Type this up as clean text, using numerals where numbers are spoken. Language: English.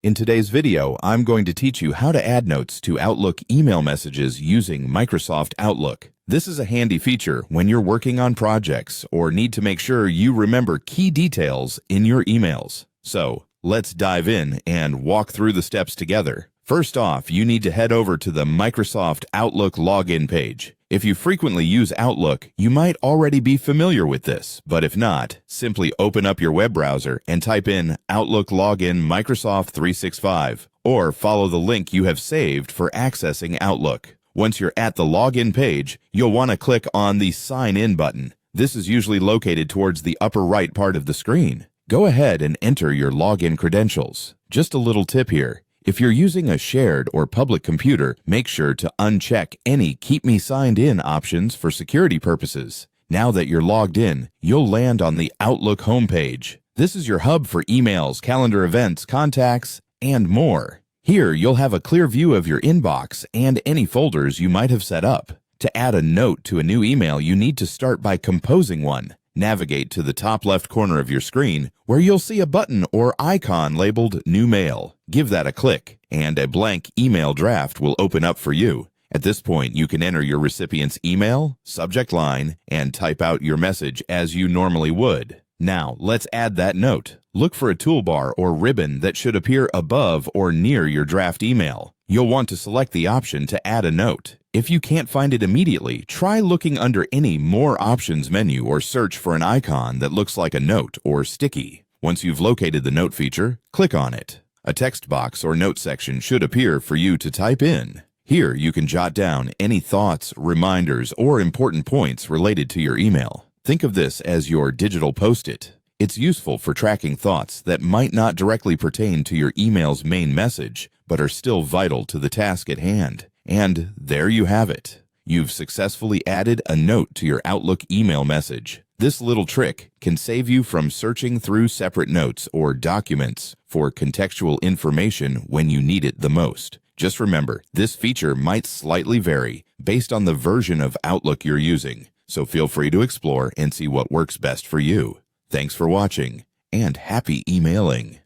In today's video, I'm going to teach you how to add notes to Outlook email messages using Microsoft Outlook. This is a handy feature when you're working on projects or need to make sure you remember key details in your emails. So, let's dive in and walk through the steps together. First off, you need to head over to the Microsoft Outlook login page. If you frequently use Outlook, you might already be familiar with this, but if not, simply open up your web browser and type in Outlook Login Microsoft 365, or follow the link you have saved for accessing Outlook. Once you're at the login page, you'll want to click on the Sign In button. This is usually located towards the upper right part of the screen. Go ahead and enter your login credentials. Just a little tip here. If you're using a shared or public computer, make sure to uncheck any Keep Me Signed In options for security purposes. Now that you're logged in, you'll land on the Outlook homepage. This is your hub for emails, calendar events, contacts, and more. Here, you'll have a clear view of your inbox and any folders you might have set up. To add a note to a new email, you need to start by composing one. Navigate to the top left corner of your screen where you'll see a button or icon labeled New Mail. Give that a click, and a blank email draft will open up for you. At this point, you can enter your recipient's email, subject line, and type out your message as you normally would. Now, let's add that note. Look for a toolbar or ribbon that should appear above or near your draft email. You'll want to select the option to add a note. If you can't find it immediately, try looking under any More Options menu or search for an icon that looks like a note or sticky. Once you've located the note feature, click on it. A text box or note section should appear for you to type in. Here, you can jot down any thoughts, reminders, or important points related to your email. Think of this as your digital Post-it. It's useful for tracking thoughts that might not directly pertain to your email's main message, but are still vital to the task at hand. And there you have it. You've successfully added a note to your Outlook email message. This little trick can save you from searching through separate notes or documents for contextual information when you need it the most. Just remember, this feature might slightly vary based on the version of Outlook you're using, so feel free to explore and see what works best for you. Thanks for watching, and happy emailing.